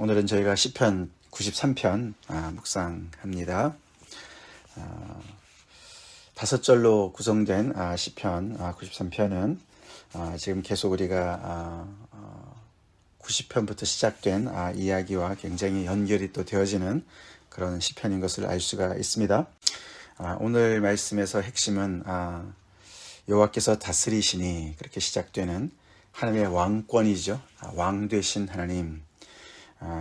오늘은 저희가 시편 93편 묵상합니다. 5절로 구성된 시편 93편은 지금 계속 우리가 90편부터 시작된 이야기와 굉장히 연결이 또 되어지는 그런 시편인 것을 알 수가 있습니다. 오늘 말씀에서 핵심은 여호와께서 다스리시니 그렇게 시작되는 하나님의 왕권이죠. 왕 되신 하나님.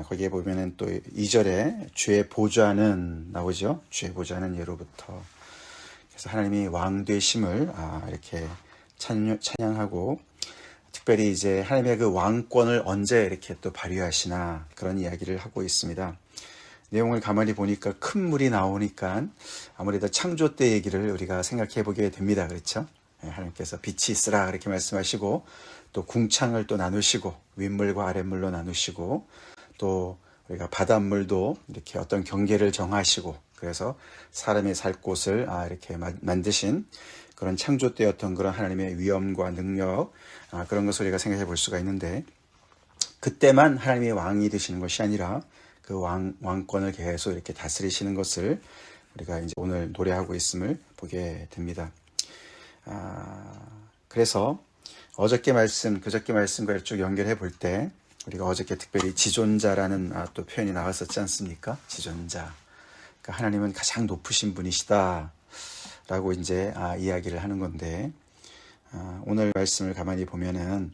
거기에 보면은 또 2절에 주의 보좌는 나오죠. 주의 보좌는 예로부터. 그래서 하나님이 왕 되심을 이렇게 찬양하고, 특별히 이제 하나님의 그 왕권을 언제 이렇게 또 발휘하시나 그런 이야기를 하고 있습니다. 내용을 가만히 보니까 큰 물이 나오니까 아무래도 창조 때 얘기를 우리가 생각해 보게 됩니다. 그렇죠? 하나님께서 빛이 있으라 그렇게 말씀하시고, 또 궁창을 또 나누시고, 윗물과 아랫물로 나누시고, 또 우리가 바닷물도 이렇게 어떤 경계를 정하시고, 그래서 사람이 살 곳을 이렇게 만드신 그런 창조 때 어떤 그런 하나님의 위엄과 능력, 그런 것을 우리가 생각해 볼 수가 있는데, 그때만 하나님이 왕이 되시는 것이 아니라 그 왕권을 계속 이렇게 다스리시는 것을 우리가 이제 오늘 노래하고 있음을 보게 됩니다. 그래서 어저께 말씀, 그저께 말씀과 쭉 연결해 볼 때, 우리가 어저께 특별히 지존자라는 또 표현이 나왔었지 않습니까? 지존자. 그러니까 하나님은 가장 높으신 분이시다 라고 이제 이야기를 하는 건데, 오늘 말씀을 가만히 보면은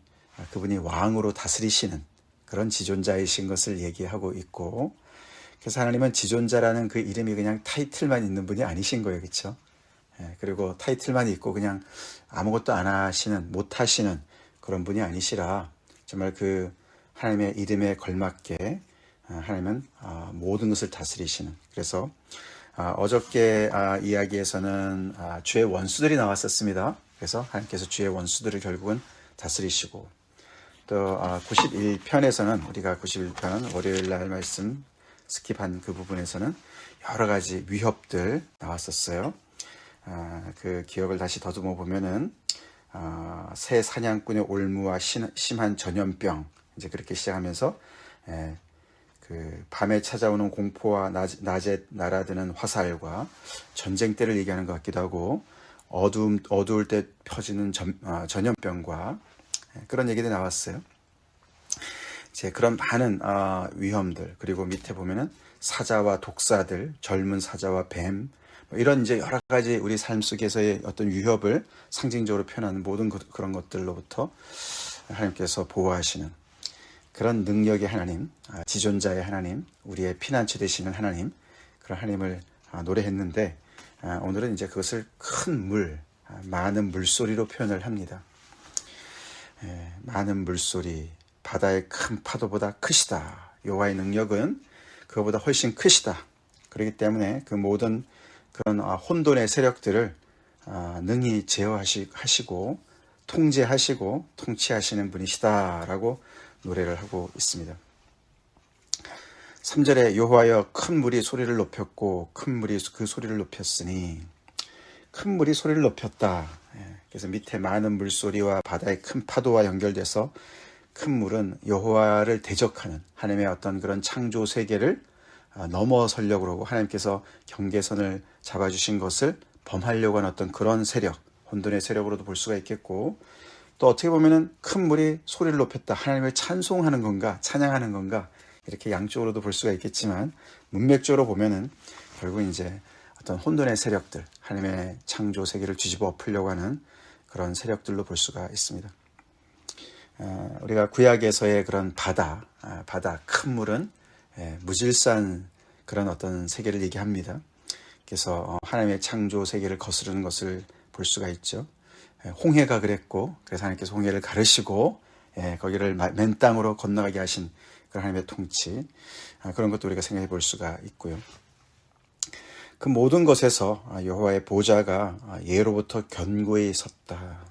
그분이 왕으로 다스리시는 그런 지존자이신 것을 얘기하고 있고, 그래서 하나님은 지존자라는 그 이름이 그냥 타이틀만 있는 분이 아니신 거예요. 그렇죠? 그리고 타이틀만 있고 그냥 아무것도 안 하시는, 못 하시는 그런 분이 아니시라, 정말 그 하나님의 이름에 걸맞게 하나님은 모든 것을 다스리시는. 그래서 어저께 이야기에서는 주의 원수들이 나왔었습니다. 그래서 하나님께서 주의 원수들을 결국은 다스리시고, 또 91편에서는 우리가 91편 월요일 날 말씀 스킵한 그 부분에서는 여러 가지 위협들 나왔었어요. 그 기억을 다시 더듬어 보면은 새 사냥꾼의 올무와 심한 전염병, 이제 그렇게 시작하면서 그 밤에 찾아오는 공포와 낮에 날아드는 화살과 전쟁 때를 얘기하는 것 같기도 하고, 어두울 때 퍼지는 전염병과 그런 얘기들이 나왔어요. 이제 그런 많은 위험들, 그리고 밑에 보면은 사자와 독사들, 젊은 사자와 뱀, 이런 이제 여러 가지 우리 삶 속에서의 어떤 위협을 상징적으로 표현하는 모든 그런 것들로부터 하나님께서 보호하시는 그런 능력의 하나님, 지존자의 하나님, 우리의 피난처 되시는 하나님, 그런 하나님을 노래했는데, 오늘은 이제 그것을 큰 물, 많은 물소리로 표현을 합니다. 많은 물소리, 바다의 큰 파도보다 크시다. 여호와의 능력은 그거보다 훨씬 크시다. 그렇기 때문에 그 모든 그런 혼돈의 세력들을 능히 제어하시고 통제하시고 통치하시는 분이시다라고 노래를 하고 있습니다. 3절에 여호와여 큰 물이 소리를 높였고 큰 물이 그 소리를 높였으니, 큰 물이 소리를 높였다. 그래서 밑에 많은 물소리와 바다의 큰 파도와 연결돼서 큰 물은 여호와를 대적하는 하나님의 어떤 그런 창조 세계를 넘어서려고 하고, 하나님께서 경계선을 잡아주신 것을 범하려고 하는 어떤 그런 세력, 혼돈의 세력으로도 볼 수가 있겠고, 또 어떻게 보면은 큰 물이 소리를 높였다, 하나님을 찬송하는 건가 찬양하는 건가, 이렇게 양쪽으로도 볼 수가 있겠지만, 문맥적으로 보면은 결국 이제 어떤 혼돈의 세력들, 하나님의 창조 세계를 뒤집어 엎으려고 하는 그런 세력들로 볼 수가 있습니다. 우리가 구약에서의 그런 바다, 큰 물은 무질서한 그런 어떤 세계를 얘기합니다. 그래서 하나님의 창조 세계를 거스르는 것을 볼 수가 있죠. 홍해가 그랬고, 그래서 하나님께서 홍해를 가르시고 거기를 맨 땅으로 건너가게 하신 그런 하나님의 통치, 그런 것도 우리가 생각해 볼 수가 있고요. 그 모든 것에서 여호와의 보좌가 예로부터 견고히 섰다.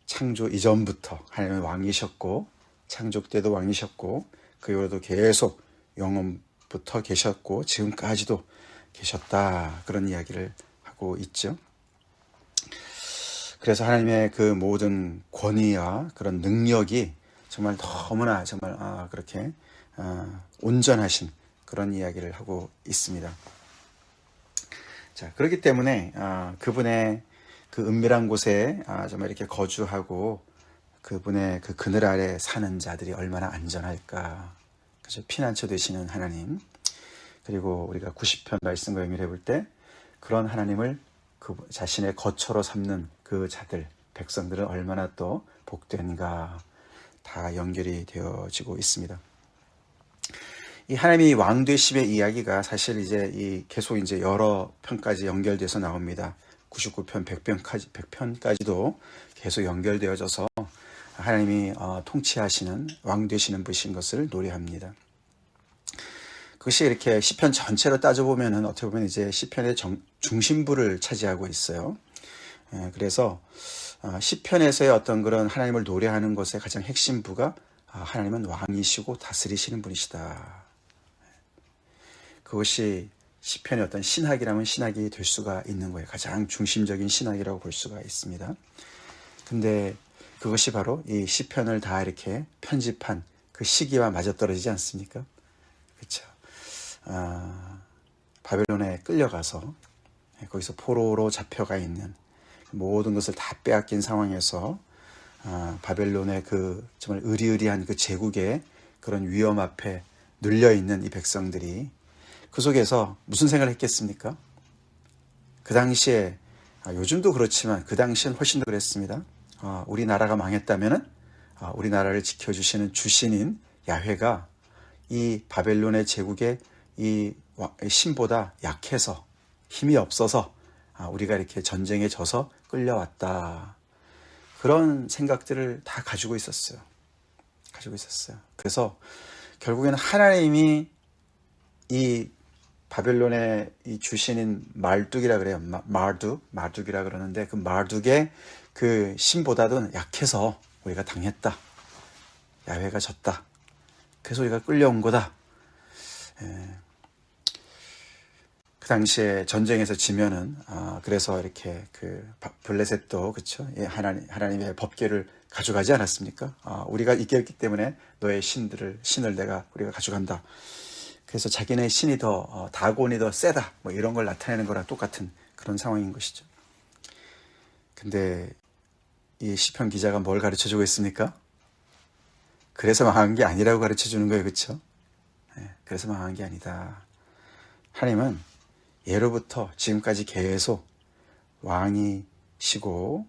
창조 이전부터 하나님의 왕이셨고, 창조 때도 왕이셨고, 그 이후로도 계속 영원부터 계셨고 지금까지도 계셨다, 그런 이야기를 하고 있죠. 그래서 하나님의 그 모든 권위와 그런 능력이 정말 너무나 정말 그렇게 온전하신 그런 이야기를 하고 있습니다. 자, 그렇기 때문에 그분의 그 은밀한 곳에 정말 이렇게 거주하고 그분의 그 그늘 아래 사는 자들이 얼마나 안전할까. 그죠? 피난처 되시는 하나님. 그리고 우리가 90편 말씀과 연결해 볼 때 그런 하나님을 그 자신의 거처로 삼는 그 자들, 백성들은 얼마나 또 복된가. 다 연결이 되어지고 있습니다. 이 하나님이 왕 되심의 이야기가 사실 이제 계속 이제 여러 편까지 연결돼서 나옵니다. 99편, 100편까지도 계속 연결되어져서 하나님이 통치하시는 왕 되시는 분이신 것을 노래합니다. 그것이 이렇게 시편 전체로 따져보면은 어떻게 보면 이제 시편의 중심부를 차지하고 있어요. 그래서 시편에서의 어떤 그런 하나님을 노래하는 것의 가장 핵심부가 하나님은 왕이시고 다스리시는 분이시다. 그것이 시편의 어떤 신학이라면 신학이 될 수가 있는 거예요. 가장 중심적인 신학이라고 볼 수가 있습니다. 근데 그것이 바로 이 시편을 다 이렇게 편집한 그 시기와 맞아떨어지지 않습니까? 그렇죠. 바벨론에 끌려가서 거기서 포로로 잡혀가 있는 모든 것을 다 빼앗긴 상황에서 바벨론의 그 정말 의리의리한 그 제국의 그런 위험 앞에 눌려 있는 이 백성들이 그 속에서 무슨 생각을 했겠습니까? 그 당시에 요즘도 그렇지만 그 당시엔 훨씬 더 그랬습니다. 우리나라가 망했다면은 우리나라를 지켜주시는 주신인 야훼가 이 바벨론의 제국의 이 신보다 약해서 힘이 없어서 우리가 이렇게 전쟁에 져서 끌려왔다. 그런 생각들을 다 가지고 있었어요. 그래서 결국에는 하나님이 이 바벨론의 이 주신인 말둑이라 그래요. 마르둑이라 그러는데 그 마르둑의 그 신보다도 약해서 우리가 당했다. 야훼가 졌다. 그래서 우리가 끌려온 거다. 그 당시에 전쟁에서 지면은 그래서 이렇게 그 블레셋도 그렇죠. 하나님의 법궤를 가져가지 않았습니까? 우리가 이겼기 때문에 너의 신을 우리가 가져간다. 그래서 자기네 신이 다곤이 더 세다. 뭐 이런 걸 나타내는 거랑 똑같은 그런 상황인 것이죠. 근데 이 시편 기자가 뭘 가르쳐 주고 있습니까? 그래서 망한 게 아니라고 가르쳐 주는 거예요. 그렇죠? 그래서 망한 게 아니다. 하나님은 예로부터 지금까지 계속 왕이시고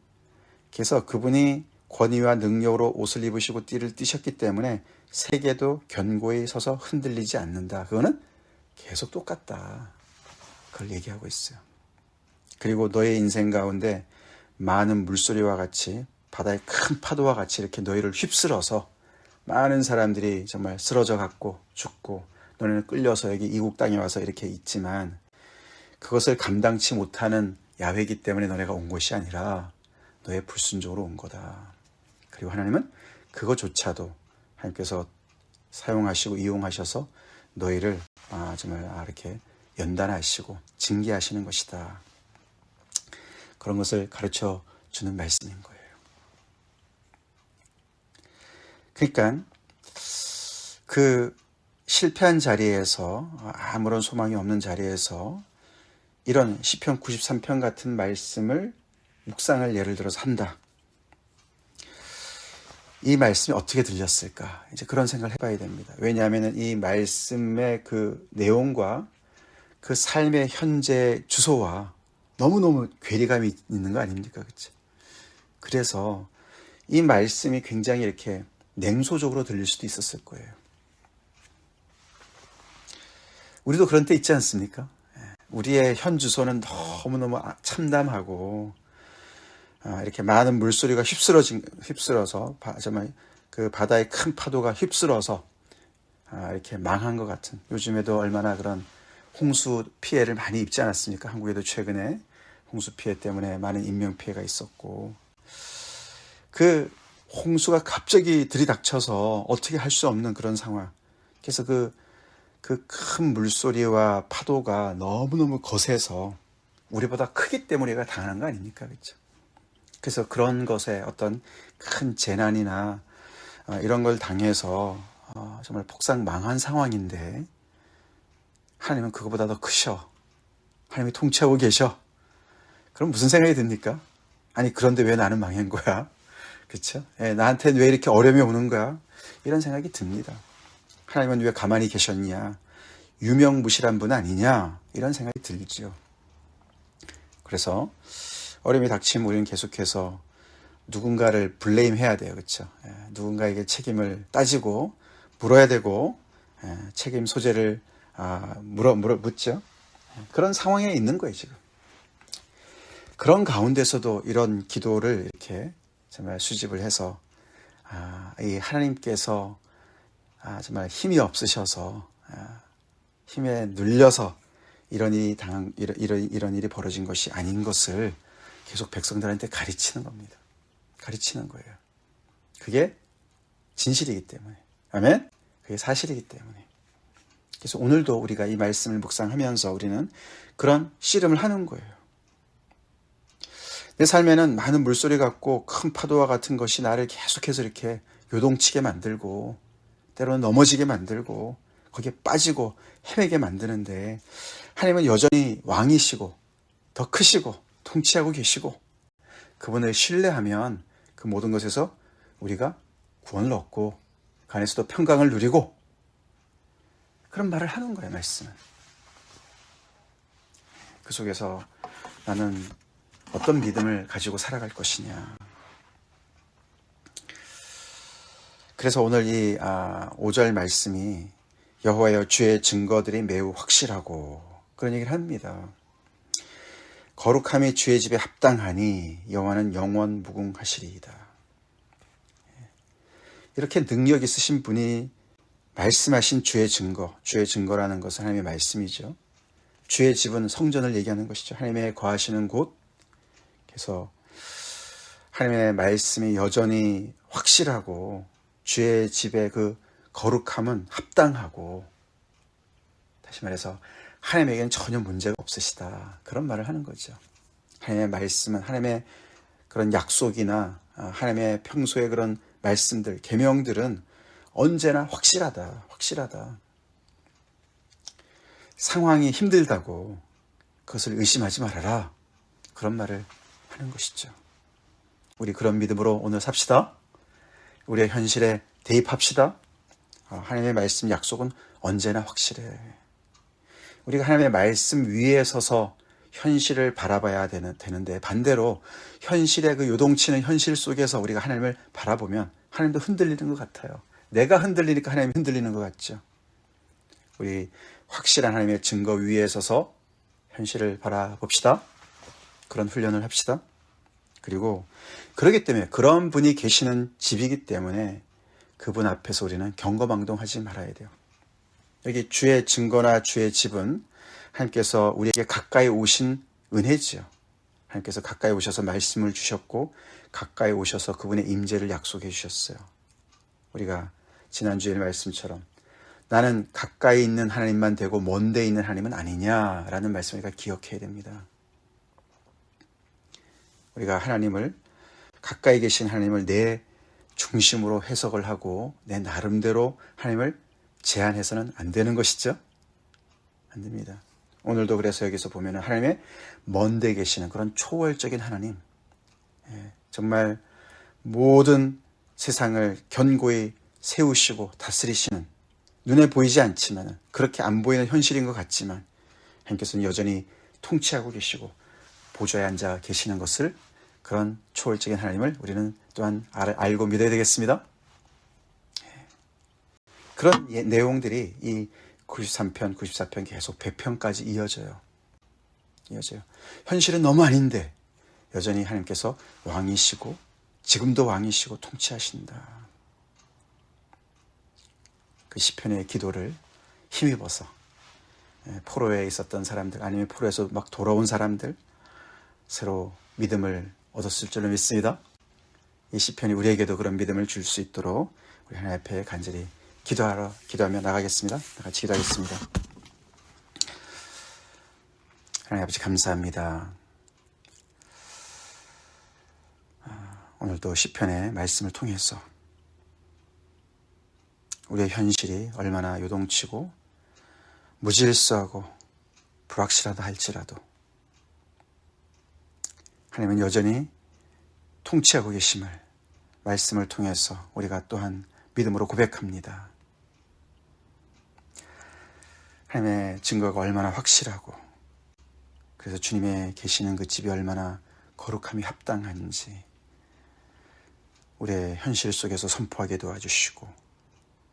그래서 그분이 권위와 능력으로 옷을 입으시고 띠를 띠셨기 때문에 세계도 견고히 서서 흔들리지 않는다. 그거는 계속 똑같다. 그걸 얘기하고 있어요. 그리고 너의 인생 가운데 많은 물소리와 같이 바다의 큰 파도와 같이 이렇게 너희를 휩쓸어서 많은 사람들이 정말 쓰러져 갖고 죽고 너네는 끌려서 여기 이국 땅에 와서 이렇게 있지만 그것을 감당치 못하는 야훼이기 때문에 너네가 온 것이 아니라 너의 불순종으로 온 거다. 그리고 하나님은 그거조차도 하나님께서 사용하시고 이용하셔서 너희를 정말 이렇게 연단하시고 징계하시는 것이다. 그런 것을 가르쳐 주는 말씀인 거예요. 그러니까 그 실패한 자리에서 아무런 소망이 없는 자리에서 이런 시편 93편 같은 말씀을 묵상을 예를 들어서 한다. 이 말씀이 어떻게 들렸을까? 이제 그런 생각을 해봐야 됩니다. 왜냐하면 이 말씀의 그 내용과 그 삶의 현재 주소와 너무너무 괴리감이 있는 거 아닙니까? 그렇죠? 그래서 이 말씀이 굉장히 이렇게 냉소적으로 들릴 수도 있었을 거예요. 우리도 그런 때 있지 않습니까? 우리의 현 주소는 너무너무 참담하고 이렇게 많은 물소리가 휩쓸어서 정말 그 바다의 큰 파도가 휩쓸어서 이렇게 망한 것 같은, 요즘에도 얼마나 그런 홍수 피해를 많이 입지 않았습니까? 한국에도 최근에 홍수 피해 때문에 많은 인명 피해가 있었고, 그 홍수가 갑자기 들이닥쳐서 어떻게 할 수 없는 그런 상황. 그래서 그 큰 물소리와 파도가 너무너무 거세서 우리보다 크기 때문에 우리가 당하는 거 아닙니까? 그렇죠? 그래서 그런 것에 어떤 큰 재난이나 이런 걸 당해서 정말 폭삭 망한 상황인데 하나님은 그거보다 더 크셔. 하나님이 통치하고 계셔. 그럼 무슨 생각이 듭니까? 아니 그런데 왜 나는 망한 거야? 그렇죠? 나한테는 왜 이렇게 어려움이 오는 거야? 이런 생각이 듭니다. 하나님은 왜 가만히 계셨냐? 유명무실한 분 아니냐? 이런 생각이 들죠. 그래서 어려움이 닥치면 우리는 계속해서 누군가를 블레임해야 돼요. 그렇죠? 누군가에게 책임을 따지고 물어야 되고 책임 소재를 묻죠. 그런 상황에 있는 거예요, 지금. 그런 가운데서도 이런 기도를 이렇게 정말 수집을 해서 이 하나님께서 정말 힘이 없으셔서 힘에 눌려서 이런 일이 벌어진 것이 아닌 것을 계속 백성들한테 가르치는 겁니다. 가르치는 거예요. 그게 진실이기 때문에. 아멘? 그게 사실이기 때문에. 그래서 오늘도 우리가 이 말씀을 묵상하면서 우리는 그런 씨름을 하는 거예요. 내 삶에는 많은 물소리 같고 큰 파도와 같은 것이 나를 계속해서 이렇게 요동치게 만들고 때로는 넘어지게 만들고 거기에 빠지고 헤매게 만드는데 하나님은 여전히 왕이시고 더 크시고 통치하고 계시고 그분을 신뢰하면 그 모든 것에서 우리가 구원을 얻고 그 안에서도 평강을 누리고 그런 말을 하는 거예요, 말씀은. 그 속에서 나는 어떤 믿음을 가지고 살아갈 것이냐. 그래서 오늘 이 5절 말씀이 여호와여 주의 증거들이 매우 확실하고 그런 얘기를 합니다. 거룩함이 주의 집에 합당하니 여호와는 영원 무궁하시리이다. 이렇게 능력 있으신 분이 말씀하신 주의 증거라는 것은 하나님의 말씀이죠. 주의 집은 성전을 얘기하는 것이죠. 하나님의 거하시는 곳. 그래서 하나님의 말씀이 여전히 확실하고 주의 집의 그 거룩함은 합당하고 다시 말해서 하나님에게는 전혀 문제가 없으시다. 그런 말을 하는 거죠. 하나님의 말씀은 하나님의 그런 약속이나 하나님의 평소의 그런 말씀들, 계명들은 언제나 확실하다. 상황이 힘들다고 그것을 의심하지 말아라. 그런 말을 하는 것이죠. 우리 그런 믿음으로 오늘 삽시다. 우리의 현실에 대입합시다. 하나님의 말씀 약속은 언제나 확실해. 우리가 하나님의 말씀 위에 서서 현실을 바라봐야 되는데 반대로 현실의 그 요동치는 현실 속에서 우리가 하나님을 바라보면 하나님도 흔들리는 것 같아요. 내가 흔들리니까 하나님이 흔들리는 것 같죠. 우리 확실한 하나님의 증거 위에 서서 현실을 바라봅시다. 그런 훈련을 합시다. 그리고 그러기 때문에 그런 분이 계시는 집이기 때문에 그분 앞에서 우리는 경거망동하지 말아야 돼요. 여기 주의 증거나 주의 집은 하나님께서 우리에게 가까이 오신 은혜지요. 하나님께서 가까이 오셔서 말씀을 주셨고 가까이 오셔서 그분의 임재를 약속해 주셨어요. 우리가 지난주의 말씀처럼 나는 가까이 있는 하나님만 되고 먼데 있는 하나님은 아니냐라는 말씀을 우리가 기억해야 됩니다. 우리가 하나님을 가까이 계신 하나님을 내 중심으로 해석을 하고 내 나름대로 하나님을 제한해서는 안 되는 것이죠. 안 됩니다. 오늘도 그래서 여기서 보면 하나님의 먼데 계시는 그런 초월적인 하나님, 정말 모든 세상을 견고히 세우시고 다스리시는 눈에 보이지 않지만 그렇게 안 보이는 현실인 것 같지만 하나님께서는 여전히 통치하고 계시고 보좌에 앉아 계시는 것을 그런 초월적인 하나님을 우리는 또한 알고 믿어야 되겠습니다. 그런 내용들이 이 93편, 94편 계속 100편까지 이어져요. 현실은 너무 아닌데 여전히 하나님께서 왕이시고 지금도 왕이시고 통치하신다. 그 시편의 기도를 힘입어서 포로에 있었던 사람들 아니면 포로에서 막 돌아온 사람들 새로 믿음을 얻었을 줄로 믿습니다. 이 시편이 우리에게도 그런 믿음을 줄 수 있도록 우리 하나님 앞에 간절히 기도하며 나가겠습니다. 다 같이 기도하겠습니다. 하나님 아버지 감사합니다. 오늘도 시편의 말씀을 통해서 우리의 현실이 얼마나 요동치고 무질서하고 불확실하다 할지라도 하나님은 여전히 통치하고 계심을 말씀을 통해서 우리가 또한 믿음으로 고백합니다. 하나님의 증거가 얼마나 확실하고 그래서 주님의 계시는 그 집이 얼마나 거룩함이 합당한지 우리의 현실 속에서 선포하게 도와주시고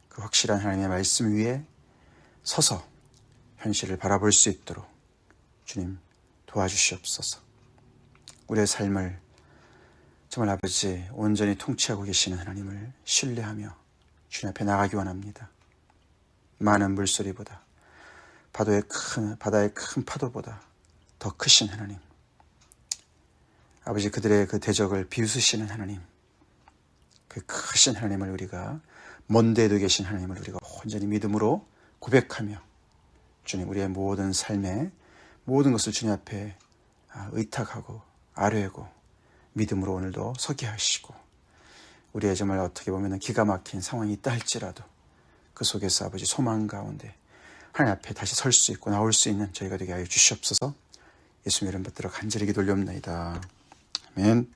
그 확실한 하나님의 말씀 위에 서서 현실을 바라볼 수 있도록 주님 도와주시옵소서. 우리의 삶을 정말 아버지 온전히 통치하고 계시는 하나님을 신뢰하며 주님 앞에 나가기 원합니다. 많은 물소리보다 바다의 큰 파도보다 더 크신 하나님, 아버지 그들의 그 대적을 비웃으시는 하나님, 그 크신 하나님을 우리가 먼 데에도 계신 하나님을 우리가 온전히 믿음으로 고백하며 주님 우리의 모든 삶의 모든 것을 주님 앞에 의탁하고 아뢰고 믿음으로 오늘도 서게 하시고 우리의 정말 어떻게 보면 기가 막힌 상황이 있다 할지라도 그 속에서 아버지 소망 가운데 하나님 앞에 다시 설 수 있고 나올 수 있는 저희가 되게 하여 주시옵소서. 예수님 이름 받들어 간절히 기도 올려옵나이다. 아멘.